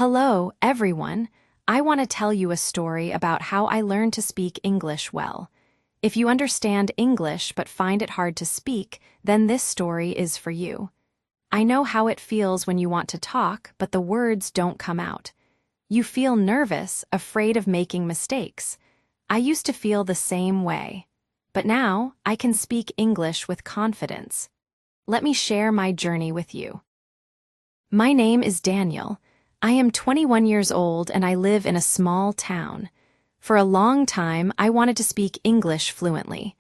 Hello, everyone. I want to tell you a story about how I learned to speak English well. If you understand English but find it hard to speak, then this story is for you. I know how it feels when you want to talk, but the words don't come out. You feel nervous, afraid of making mistakes. I used to feel the same way. But now, I can speak English with confidence. Let me share my journey with you. My name is Daniel. I am 21 years old and I live in a small town. For a long time, I wanted to speak English fluently.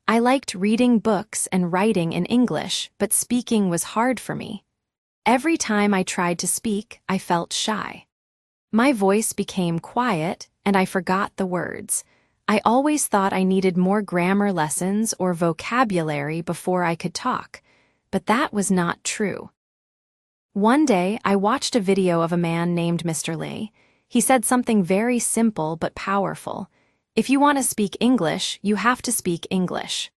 I liked reading books and writing in English, but speaking was hard for me. Every time I tried to speak, I felt shy. My voice became quiet, and I forgot the words. I always thought I needed more grammar lessons or vocabulary before I could talk, but that was not true. One day, I watched a video of a man named Mr. Lee. He said something very simple but powerful. If you want to speak English, you have to speak English.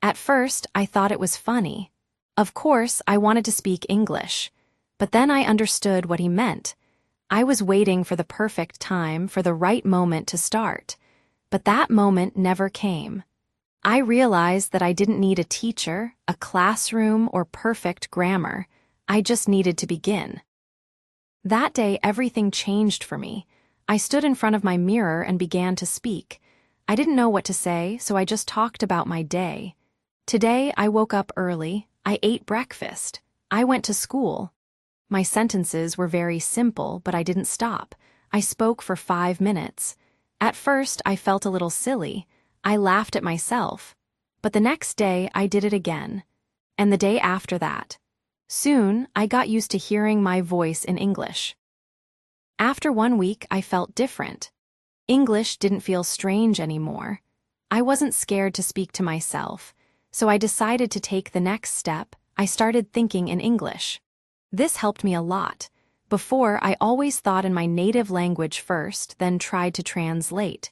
At first, I thought it was funny. Of course, I wanted to speak English. But then I understood what he meant. I was waiting for the perfect time, for the right moment to start. But that moment never came. I realized that I didn't need a teacher, a classroom, or perfect grammar. I just needed to begin. That day, everything changed for me. I stood in front of my mirror and began to speak. I didn't know what to say, so I just talked about my day. Today, I woke up early. I ate breakfast. I went to school. My sentences were very simple, but I didn't stop. I spoke for 5 minutes. At first, I felt a little silly. I laughed at myself. But the next day, I did it again. And the day after that. Soon, I got used to hearing my voice in English. After 1 week, I felt different. English didn't feel strange anymore. I wasn't scared to speak to myself, so I decided to take the next step. I started thinking in English. This helped me a lot. Before, I always thought in my native language first, then tried to translate.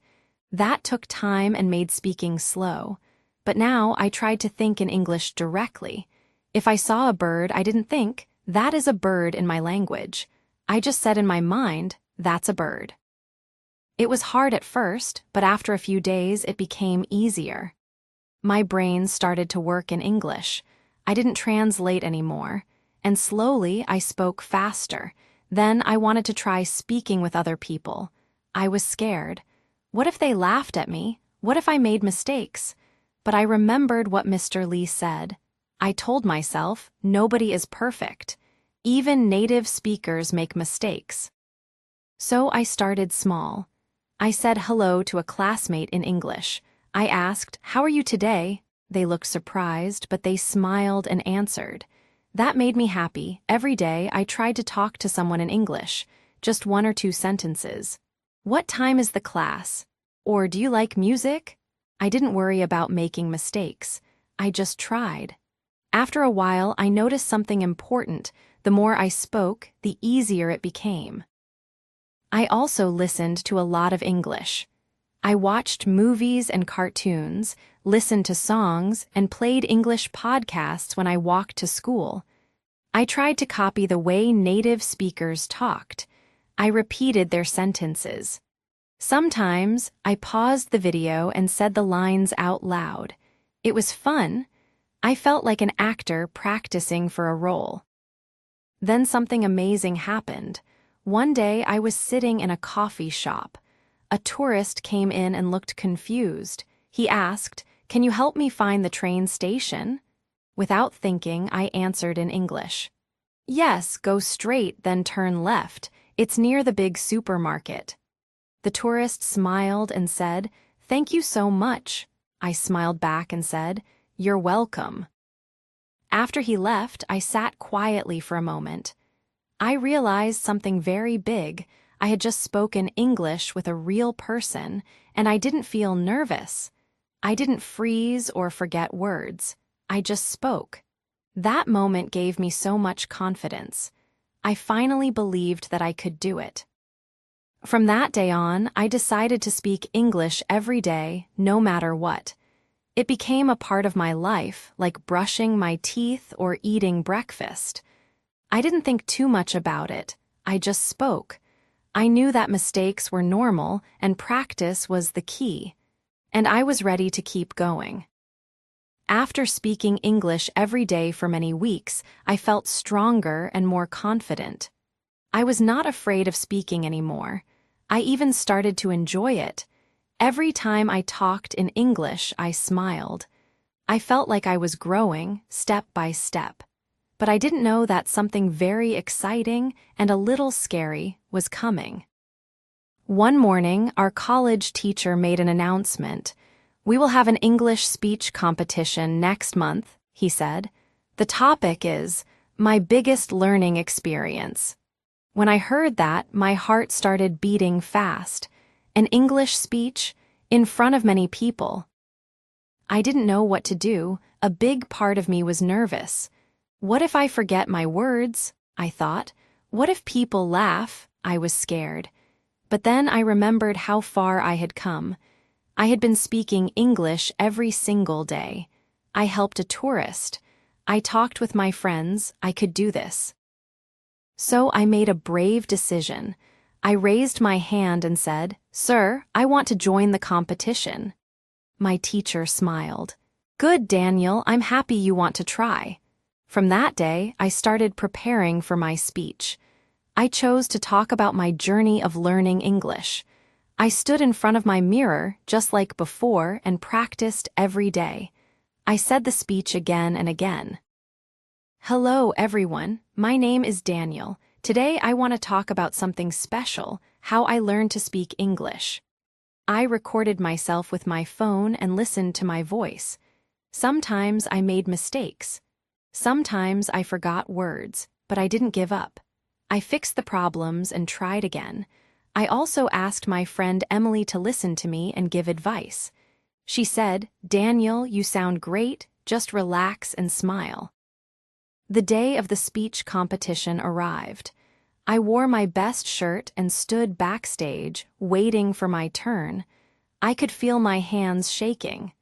That took time and made speaking slow. But now, I tried to think in English directly. If I saw a bird, I didn't think, that is a bird in my language. I just said in my mind, that's a bird. It was hard at first, but after a few days, it became easier. My brain started to work in English. I didn't translate anymore. And slowly, I spoke faster. Then I wanted to try speaking with other people. I was scared. What if they laughed at me? What if I made mistakes? But I remembered what Mr. Lee said. I told myself, nobody is perfect. Even native speakers make mistakes. So I started small. I said hello to a classmate in English. I asked, "How are you today?" They looked surprised, but they smiled and answered. That made me happy. Every day, I tried to talk to someone in English, just 1 or 2 sentences. "What time is the class?" Or, "Do you like music?" I didn't worry about making mistakes. I just tried. After a while, I noticed something important. The more I spoke, the easier it became. I also listened to a lot of English. I watched movies and cartoons, listened to songs, and played English podcasts when I walked to school. I tried to copy the way native speakers talked. I repeated their sentences. Sometimes, I paused the video and said the lines out loud. It was fun. I felt like an actor practicing for a role. Then something amazing happened. One day, I was sitting in a coffee shop. A tourist came in and looked confused. He asked, "Can you help me find the train station?" Without thinking, I answered in English. "Yes, go straight, then turn left. It's near the big supermarket." The tourist smiled and said, "Thank you so much." I smiled back and said, "You're welcome." After he left, I sat quietly for a moment. I realized something very big. I had just spoken English with a real person, and I didn't feel nervous. I didn't freeze or forget words. I just spoke. That moment gave me so much confidence. I finally believed that I could do it. From that day on, I decided to speak English every day, no matter what. It became a part of my life, like brushing my teeth or eating breakfast. I didn't think too much about it. I just spoke. I knew that mistakes were normal and practice was the key, and I was ready to keep going. After speaking English every day for many weeks, I felt stronger and more confident. I was not afraid of speaking anymore. I even started to enjoy it. Every time I talked in English, I smiled. I felt like I was growing, step by step. But I didn't know that something very exciting and a little scary was coming. One morning, our college teacher made an announcement. "We will have an English speech competition next month," he said. "The topic is my biggest learning experience." When I heard that, my heart started beating fast. An English speech in front of many people. I didn't know what to do. A big part of me was nervous. What if I forget my words? I thought. What if people laugh? I was scared. But then I remembered how far I had come. I had been speaking English every single day. I helped a tourist. I talked with my friends. I could do this. So I made a brave decision. I raised my hand and said, "Sir, I want to join the competition." My teacher smiled. "Good, Daniel, I'm happy you want to try." From that day, I started preparing for my speech. I chose to talk about my journey of learning English. I stood in front of my mirror, just like before, and practiced every day. I said the speech again and again. Hello, everyone. My name is Daniel. Today I want to talk about something special, how I learned to speak English. I recorded myself with my phone and listened to my voice. Sometimes I made mistakes. Sometimes I forgot words, but I didn't give up. I fixed the problems and tried again. I also asked my friend Emily to listen to me and give advice. She said, "Daniel, you sound great, just relax and smile." The day of the speech competition arrived. I wore my best shirt and stood backstage, waiting for my turn. I could feel my hands shaking.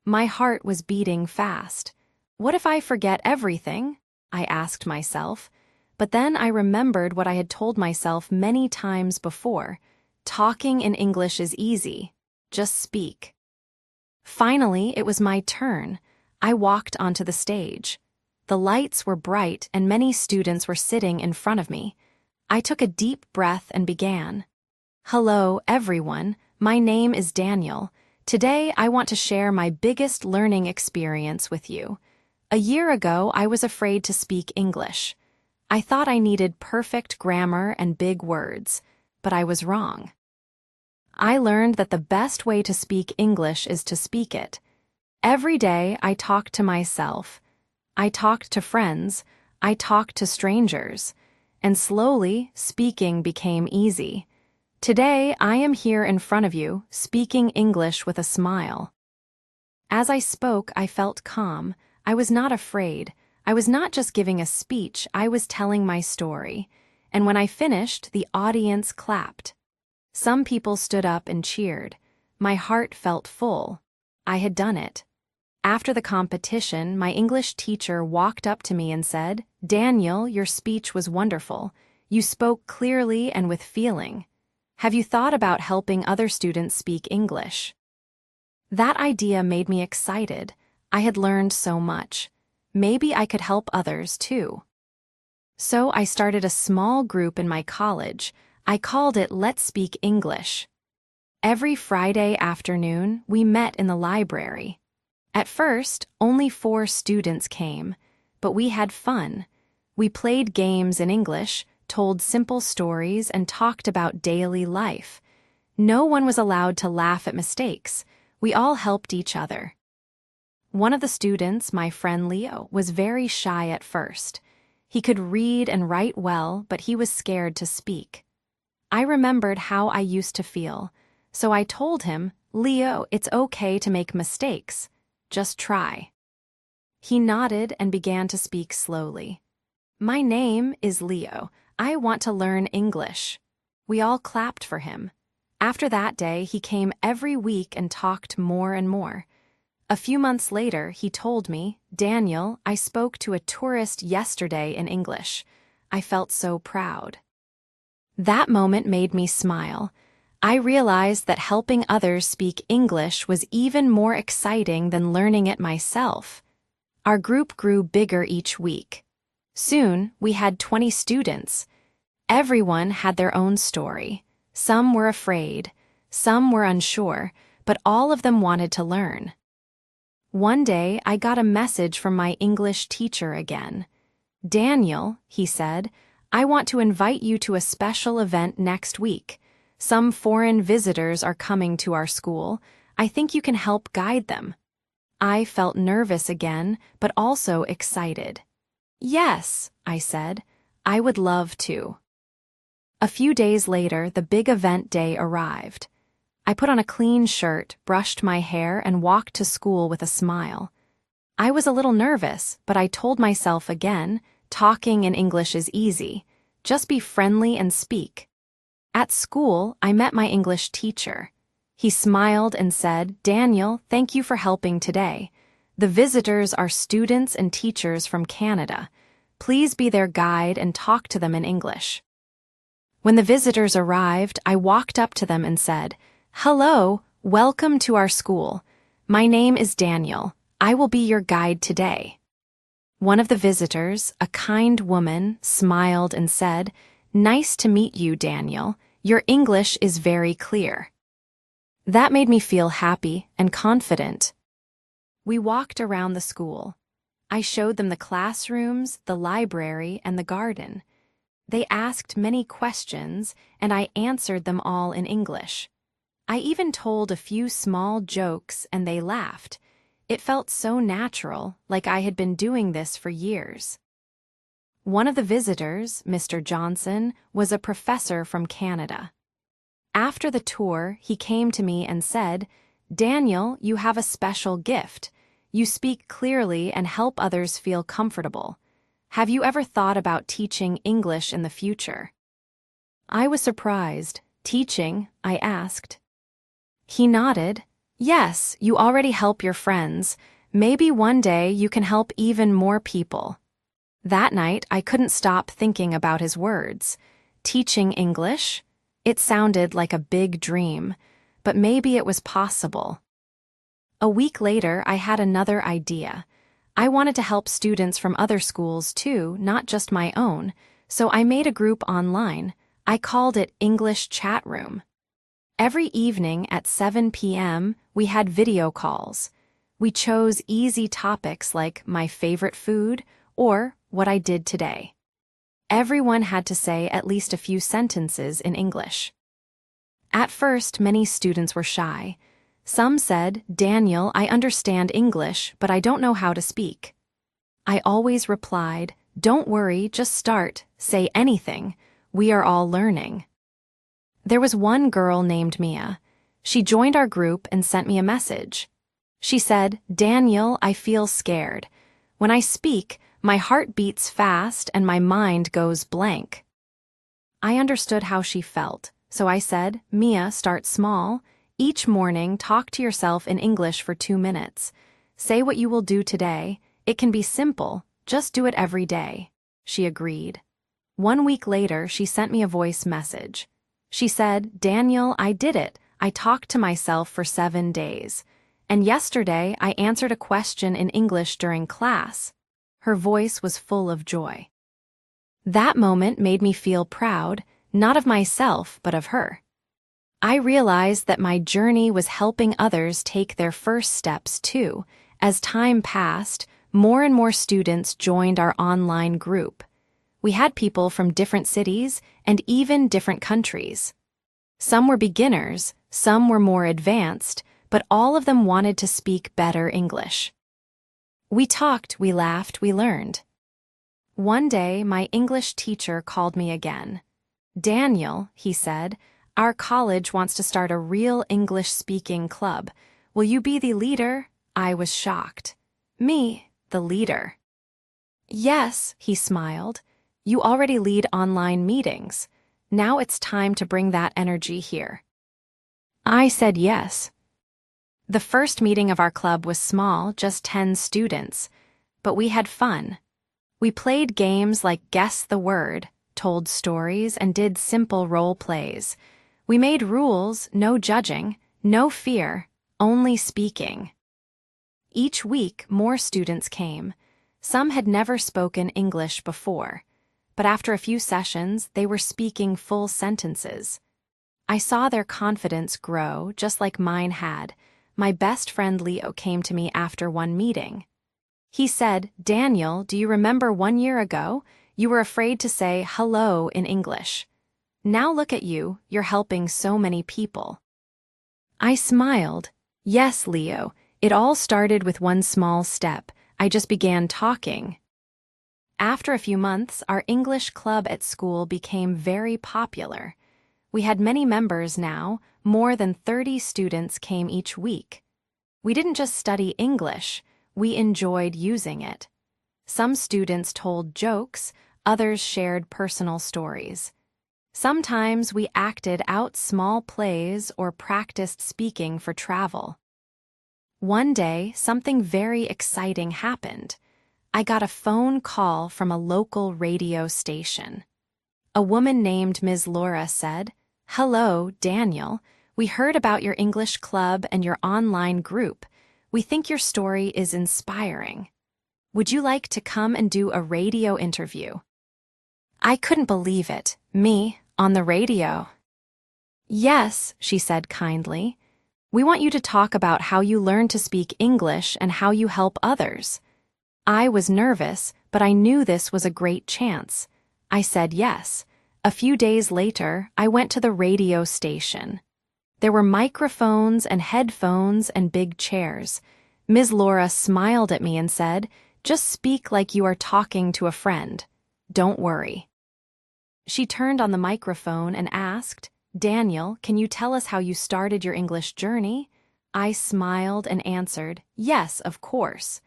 My heart was beating fast. What if I forget everything? I asked myself. But then I remembered what I had told myself many times before. Talking in English is easy. Just speak. Finally, it was my turn. I walked onto the stage. The lights were bright and many students were sitting in front of me. I took a deep breath and began. Hello, everyone. My name is Daniel. Today, I want to share my biggest learning experience with you. A year ago, I was afraid to speak English. I thought I needed perfect grammar and big words, but I was wrong. I learned that the best way to speak English is to speak it. Every day, I talked to myself. I talked to friends. I talked to strangers. And slowly, speaking became easy. Today, I am here in front of you, speaking English with a smile. As I spoke, I felt calm. I was not afraid. I was not just giving a speech, I was telling my story. And when I finished, the audience clapped. Some people stood up and cheered. My heart felt full. I had done it. After the competition, my English teacher walked up to me and said, "Daniel, your speech was wonderful. You spoke clearly and with feeling. Have you thought about helping other students speak English?" That idea made me excited. I had learned so much. Maybe I could help others too. So I started a small group in my college. I called it Let's Speak English. Every Friday afternoon, we met in the library. At first, only 4 students came, but we had fun. We played games in English, told simple stories, and talked about daily life. No one was allowed to laugh at mistakes. We all helped each other. One of the students, my friend Leo, was very shy at first. He could read and write well, but he was scared to speak. I remembered how I used to feel, so I told him, "Leo, it's okay to make mistakes. Just try." He nodded and began to speak slowly. "My name is Leo. I want to learn English." We all clapped for him. After that day, he came every week and talked more and more. A few months later, he told me, "Daniel, I spoke to a tourist yesterday in English. I felt so proud." That moment made me smile. I realized that helping others speak English was even more exciting than learning it myself. Our group grew bigger each week. Soon, we had 20 students. Everyone had their own story. Some were afraid, some were unsure, but all of them wanted to learn. One day, I got a message from my English teacher again. "Daniel," he said, "I want to invite you to a special event next week. Some foreign visitors are coming to our school. I think you can help guide them." I felt nervous again, but also excited. "Yes," I said, "I would love to." A few days later, the big event day arrived. I put on a clean shirt, brushed my hair, and walked to school with a smile. I was a little nervous, but I told myself again, talking in English is easy. Just be friendly and speak. At school, I met my English teacher. He smiled and said, "Daniel, thank you for helping today. The visitors are students and teachers from Canada. Please be their guide and talk to them in English." When the visitors arrived, I walked up to them and said, "Hello, welcome to our school. My name is Daniel. I will be your guide today." One of the visitors, a kind woman, smiled and said, "Nice to meet you, Daniel. Your English is very clear." That made me feel happy and confident. We walked around the school. I showed them the classrooms, the library, and the garden. They asked many questions, and I answered them all in English. I even told a few small jokes, and they laughed. It felt so natural, like I had been doing this for years. One of the visitors, Mr. Johnson, was a professor from Canada. After the tour, he came to me and said, "Daniel, you have a special gift. You speak clearly and help others feel comfortable. Have you ever thought about teaching English in the future?" I was surprised. "Teaching?" I asked. He nodded. "Yes, you already help your friends. Maybe one day you can help even more people." That night, I couldn't stop thinking about his words. Teaching English? It sounded like a big dream, but maybe it was possible. A week later, I had another idea. I wanted to help students from other schools too, not just my own, so I made a group online. I called it English Chat Room. Every evening at 7 p.m., we had video calls. We chose easy topics like my favorite food or what I did today. Everyone had to say at least a few sentences in English. At first, many students were shy. Some said, "Daniel, I understand English, but I don't know how to speak." I always replied, "Don't worry, just start, say anything. We are all learning." There was one girl named Mia. She joined our group and sent me a message. She said, "Daniel, I feel scared. When I speak, my heart beats fast and my mind goes blank." I understood how she felt, so I said, "Mia, start small. Each morning, talk to yourself in English for 2 minutes. Say what you will do today. It can be simple, just do it every day." She agreed. 1 week later, she sent me a voice message. She said, "Daniel, I did it. I talked to myself for 7 days. And yesterday, I answered a question in English during class." Her voice was full of joy. That moment made me feel proud, not of myself, but of her. I realized that my journey was helping others take their first steps too. As time passed, more and more students joined our online group. We had people from different cities and even different countries. Some were beginners, some were more advanced, but all of them wanted to speak better English. We talked, we laughed, we learned. One day, my English teacher called me again. "Daniel," he said, "our college wants to start a real English-speaking club. Will you be the leader?" I was shocked. "Me, the leader?" "Yes," he smiled. "You already lead online meetings. Now it's time to bring that energy here." I said yes. The first meeting of our club was small, just 10 students, but we had fun. We played games like Guess the Word, told stories, and did simple role plays. We made rules, no judging, no fear, only speaking. Each week, more students came. Some had never spoken English before, but after a few sessions, they were speaking full sentences. I saw their confidence grow, just like mine had. My best friend Leo came to me after one meeting. He said, "Daniel, do you remember 1 year ago? You were afraid to say hello in English. Now look at you, you're helping so many people." I smiled. Yes, Leo, it all started with one small step. I just began talking. After a few months, our English club at school became very popular. We had many members now. More than 30 students came each week. We didn't just study English, we enjoyed using it. Some students told jokes, others shared personal stories. Sometimes we acted out small plays or practiced speaking for travel. One day, something very exciting happened. I got a phone call from a local radio station. A woman named Ms. Laura said, "Hello, Daniel. We heard about your English club and your online group. We think your story is inspiring. Would you like to come and do a radio interview?" I couldn't believe it. Me, on the radio. "Yes," she said kindly. "We want you to talk about how you learn to speak English and how you help others." I was nervous, but I knew this was a great chance. I said yes. A few days later, I went to the radio station. There were microphones and headphones and big chairs. Ms. Laura smiled at me and said, "Just speak like you are talking to a friend. Don't worry." She turned on the microphone and asked, "Daniel, can you tell us how you started your English journey?" I smiled and answered, "Yes, of course.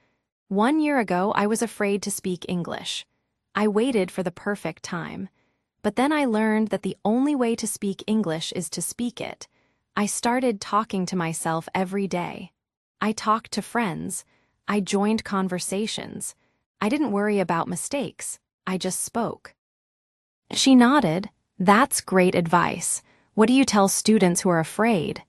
1 year ago, I was afraid to speak English. I waited for the perfect time. But then I learned that the only way to speak English is to speak it. I started talking to myself every day. I talked to friends. I joined conversations. I didn't worry about mistakes. I just spoke." She nodded. "That's great advice. What do you tell students who are afraid?"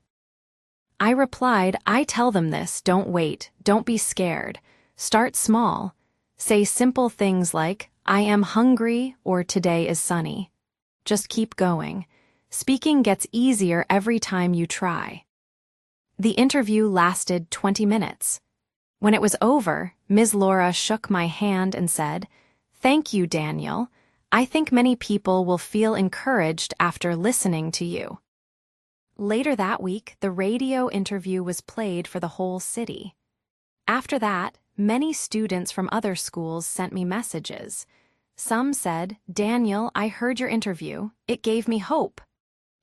I replied, "I tell them this, don't wait, don't be scared. Start small. Say simple things like, 'I am hungry' or 'Today is sunny.' Just keep going. Speaking gets easier every time you try." The interview lasted 20 minutes. When it was over, Ms. Laura shook my hand and said, "Thank you, Daniel. I think many people will feel encouraged after listening to you." Later that week, the radio interview was played for the whole city. After that, many students from other schools sent me messages. Some said, "Daniel, I heard your interview. It gave me hope."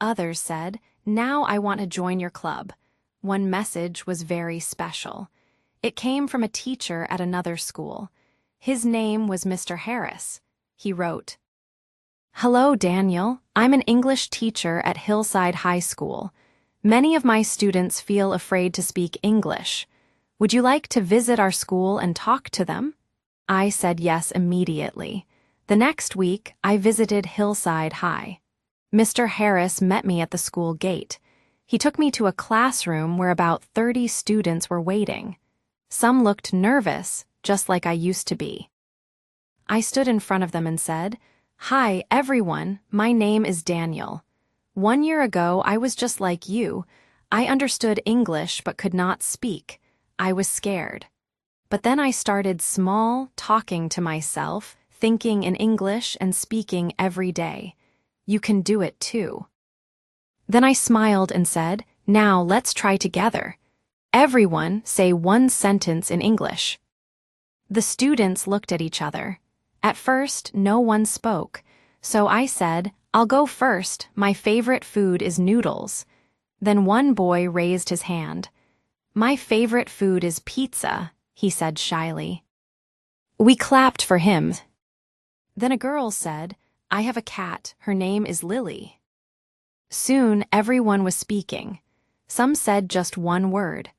Others said, "Now I want to join your club." One message was very special. It came from a teacher at another school. His name was Mr. Harris. He wrote, "Hello, Daniel. I'm an English teacher at Hillside High School. Many of my students feel afraid to speak English. Would you like to visit our school and talk to them?" I said yes immediately. The next week, I visited Hillside High. Mr. Harris met me at the school gate. He took me to a classroom where about 30 students were waiting. Some looked nervous, just like I used to be. I stood in front of them and said, "Hi, everyone, my name is Daniel. 1 year ago, I was just like you. I understood English but could not speak. I was scared. But then I started small, talking to myself, thinking in English and speaking every day. You can do it too." Then I smiled and said, "Now let's try together. Everyone say one sentence in English." The students looked at each other. At first, no one spoke, so I said, "I'll go first. My favorite food is noodles." Then one boy raised his hand. "My favorite food is pizza," he said shyly. We clapped for him. Then a girl said, "I have a cat. Her name is Lily." Soon, everyone was speaking. Some said just one word.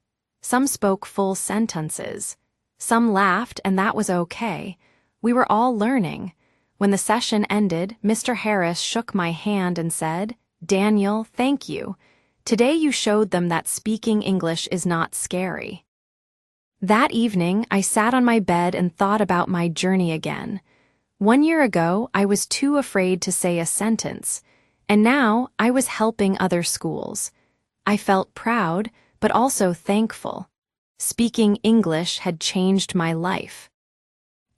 Some spoke full sentences. Some laughed, and that was okay. We were all learning. When the session ended, Mr. Harris shook my hand and said, "Daniel, thank you. Today you showed them that speaking English is not scary." That evening, I sat on my bed and thought about my journey again. 1 year ago, I was too afraid to say a sentence, and now I was helping other schools. I felt proud, but also thankful. Speaking English had changed my life.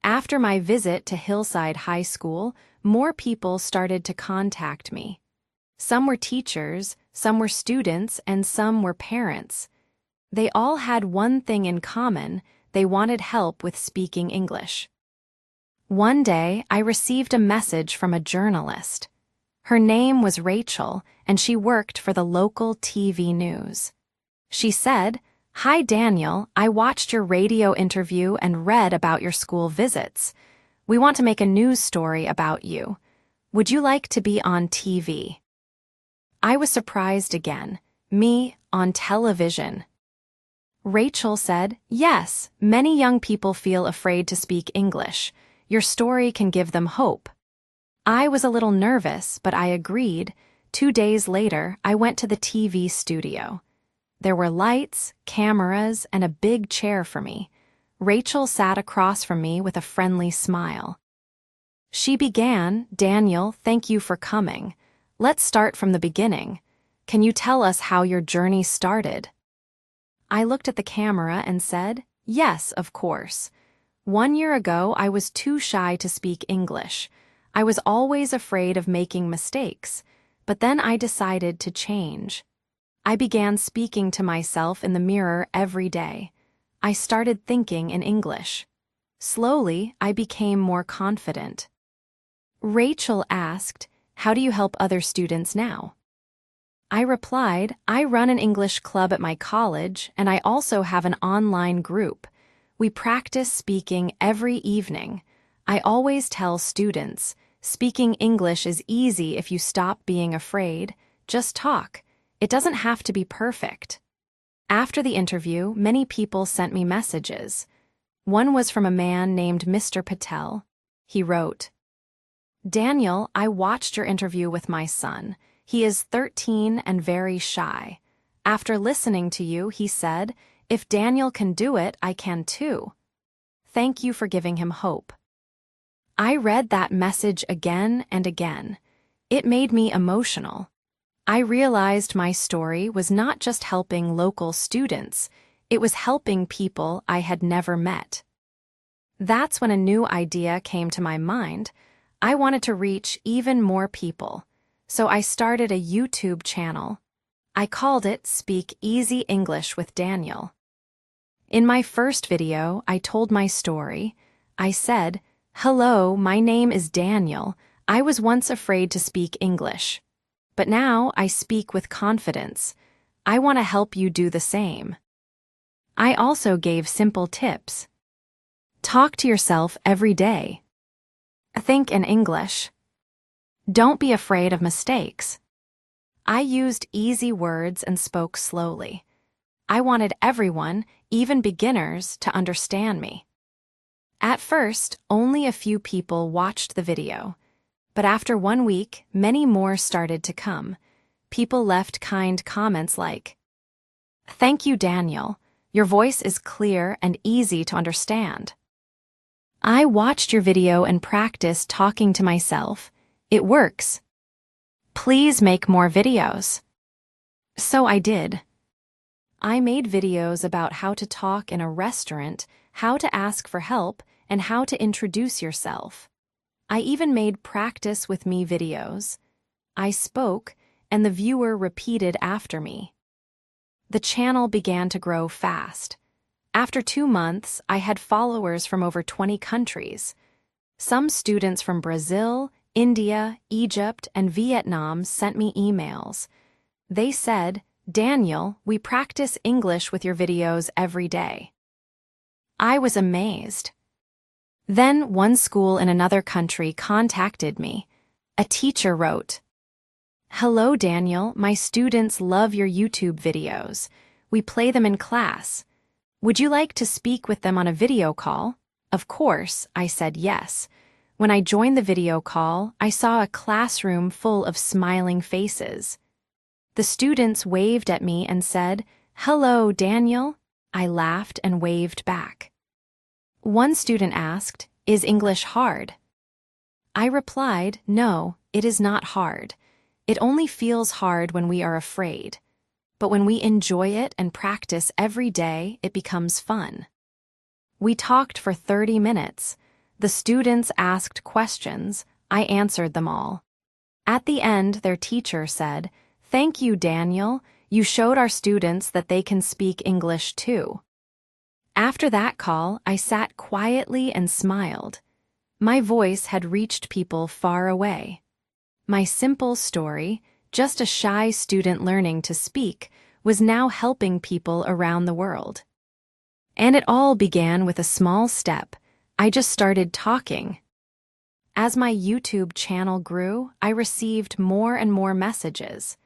After my visit to Hillside High School, more people started to contact me. Some were teachers, some were students, and some were parents. They all had one thing in common: they wanted help with speaking English. One day, I received a message from a journalist. Her name was Rachel, and she worked for the local TV news. She said, "Hi Daniel, I watched your radio interview and read about your school visits. We want to make a news story about you. Would you like to be on TV?" I was surprised again. Me, on television. Rachel said, "Yes, many young people feel afraid to speak English. Your story can give them hope." I was a little nervous, but I agreed. 2 days later, I went to the TV studio. There were lights, cameras, and a big chair for me. Rachel sat across from me with a friendly smile. She began, "Daniel, thank you for coming. Let's start from the beginning. Can you tell us how your journey started?" I looked at the camera and said, "Yes, of course. 1 year ago, I was too shy to speak English. I was always afraid of making mistakes, but then I decided to change. I began speaking to myself in the mirror every day. I started thinking in English. Slowly, I became more confident." Rachel asked, "How do you help other students now?" I replied, "I run an English club at my college, and I also have an online group. We practice speaking every evening. I always tell students, speaking English is easy if you stop being afraid. Just talk. It doesn't have to be perfect." After the interview, many people sent me messages. One was from a man named Mr. Patel. He wrote, "Daniel, I watched your interview with my son. He is 13 and very shy. After listening to you, he said, 'If Daniel can do it, I can too.' Thank you for giving him hope." I read that message again and again. It made me emotional. I realized my story was not just helping local students, it was helping people I had never met. That's when a new idea came to my mind. I wanted to reach even more people, so I started a YouTube channel. I called it Speak Easy English with Daniel. In my first video, I told my story. I said, "Hello, my name is Daniel. I was once afraid to speak English, but now I speak with confidence. I want to help you do the same." I also gave simple tips. Talk to yourself every day. Think in English. Don't be afraid of mistakes. I used easy words and spoke slowly. I wanted everyone, even beginners, to understand me. At first, only a few people watched the video, but after 1 week, many more started to come. People left kind comments like, "Thank you, Daniel. Your voice is clear and easy to understand. I watched your video and practiced talking to myself. It works. Please make more videos." So I did. I made videos about how to talk in a restaurant, how to ask for help, and how to introduce yourself. I even made practice with me videos. I spoke, and the viewer repeated after me. The channel began to grow fast. After 2 months, I had followers from over 20 countries. Some students from Brazil, India, Egypt, and Vietnam sent me emails. They said, "Daniel, we practice English with your videos every day." I was amazed. Then one school in another country contacted me. A teacher wrote, "Hello, Daniel, my students love your YouTube videos. We play them in class. Would you like to speak with them on a video call?" Of course, I said yes. When I joined the video call, I saw a classroom full of smiling faces. The students waved at me and said, "Hello, Daniel." I laughed and waved back. One student asked, "Is English hard?" I replied, "No, it is not hard. It only feels hard when we are afraid. But when we enjoy it and practice every day, it becomes fun." We talked for 30 minutes. The students asked questions. I answered them all. At the end, their teacher said, "Thank you, Daniel. You showed our students that they can speak English too." After that call, I sat quietly and smiled. My voice had reached people far away. My simple story, just a shy student learning to speak, was now helping people around the world. And it all began with a small step. I just started talking. As my YouTube channel grew, I received more and more messages.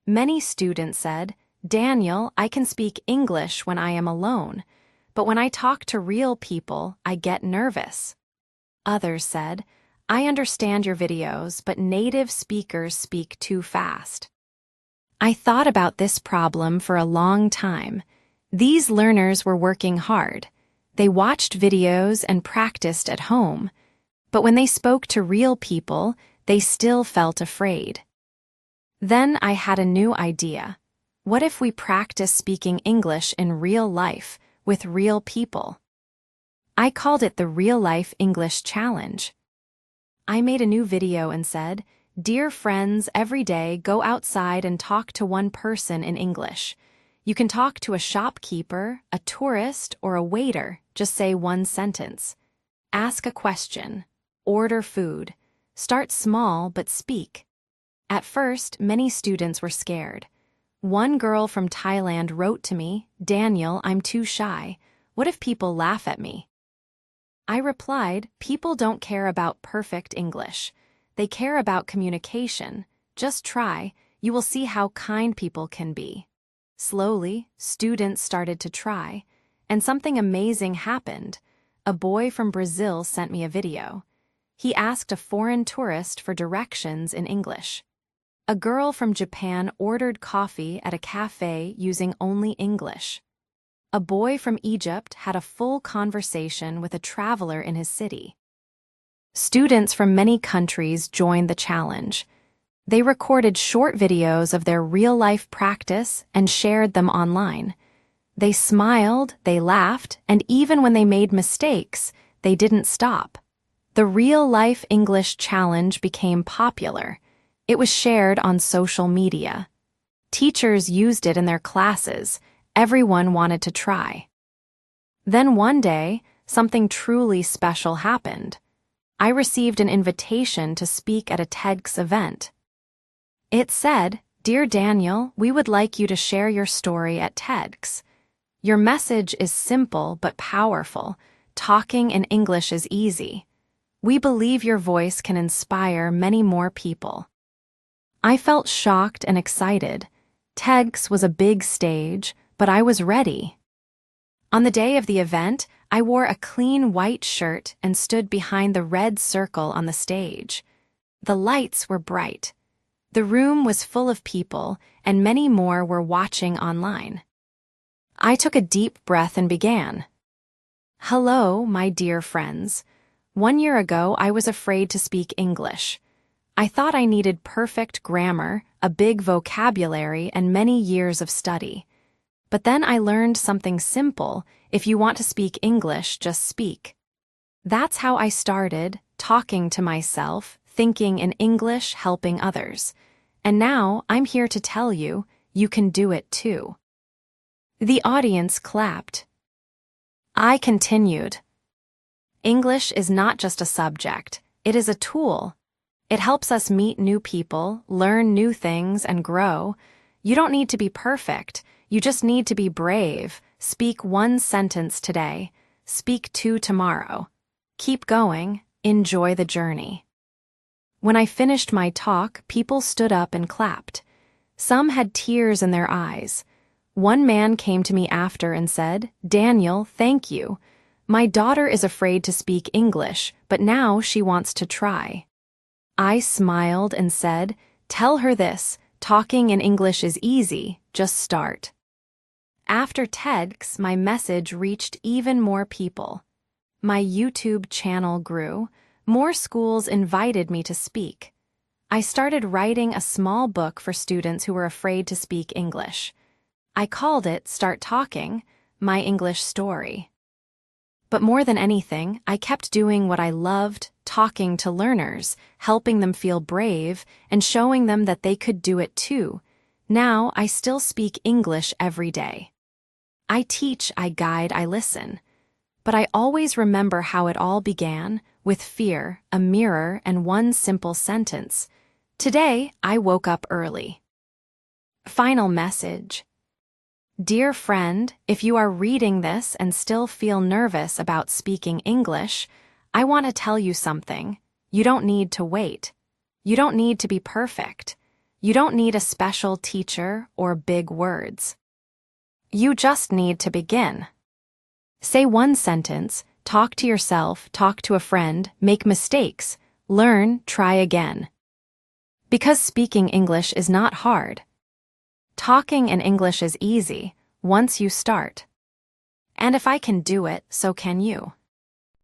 Many students said, "Daniel, I can speak English when I am alone, but when I talk to real people, I get nervous." Others said, "I understand your videos, but native speakers speak too fast." I thought about this problem for a long time. These learners were working hard. They watched videos and practiced at home. But when they spoke to real people, they still felt afraid. Then I had a new idea. What if we practice speaking English in real life, with real people? I called it the Real Life English Challenge. I made a new video and said, "Dear friends, every day go outside and talk to one person in English. You can talk to a shopkeeper, a tourist, or a waiter. Just say one sentence. Ask a question. Order food. Start small but speak." At first, many students were scared. One girl from Thailand wrote to me, "Daniel, I'm too shy. What if people laugh at me?" I replied, "People don't care about perfect English. They care about communication. Just try. You will see how kind people can be." Slowly, students started to try, and something amazing happened. A boy from Brazil sent me a video. He asked a foreign tourist for directions in English. A girl from Japan ordered coffee at a cafe using only English. A boy from Egypt had a full conversation with a traveler in his city. Students from many countries joined the challenge. They recorded short videos of their real-life practice and shared them online. They smiled, they laughed, and even when they made mistakes, they didn't stop. The Real-Life English Challenge became popular. It was shared on social media. Teachers used it in their classes. Everyone wanted to try. Then one day, something truly special happened. I received an invitation to speak at a TEDx event. It said, "Dear Daniel, we would like you to share your story at TEDx. Your message is simple but powerful. Talking in English is easy. We believe your voice can inspire many more people." I felt shocked and excited. TEDx was a big stage, but I was ready. On the day of the event, I wore a clean white shirt and stood behind the red circle on the stage. The lights were bright. The room was full of people, and many more were watching online. I took a deep breath and began. "Hello, my dear friends. 1 year ago, I was afraid to speak English. I thought I needed perfect grammar, a big vocabulary, and many years of study. But then I learned something simple. If you want to speak English, just speak." That's how I started, talking to myself, thinking in English, helping others. And now I'm here to tell you, you can do it too. The audience clapped. I continued. English is not just a subject, it is a tool. It helps us meet new people, learn new things, and grow. You don't need to be perfect, you just need to be brave. Speak one sentence today, speak two tomorrow. Keep going, enjoy the journey. When I finished my talk, people stood up and clapped. Some had tears in their eyes. One man came to me after and said, "Daniel, thank you. My daughter is afraid to speak English, but now she wants to try. I smiled and said, "Tell her this, talking in English is easy, just start." After TEDx, my message reached even more people. My YouTube channel grew. More schools invited me to speak. I started writing a small book for students who were afraid to speak English. I called it Start Talking, My English Story. But more than anything, I kept doing what I loved, talking to learners, helping them feel brave, and showing them that they could do it too. Now, I still speak English every day. I teach, I guide, I listen. But I always remember how it all began, with fear, a mirror, and one simple sentence. Today, I woke up early. Final message. Dear friend, if you are reading this and still feel nervous about speaking English, I want to tell you something. You don't need to wait. You don't need to be perfect. You don't need a special teacher or big words. You just need to begin. Say one sentence, talk to yourself, talk to a friend, make mistakes, learn, try again. Because speaking English is not hard. Talking in English is easy, once you start. And if I can do it, so can you.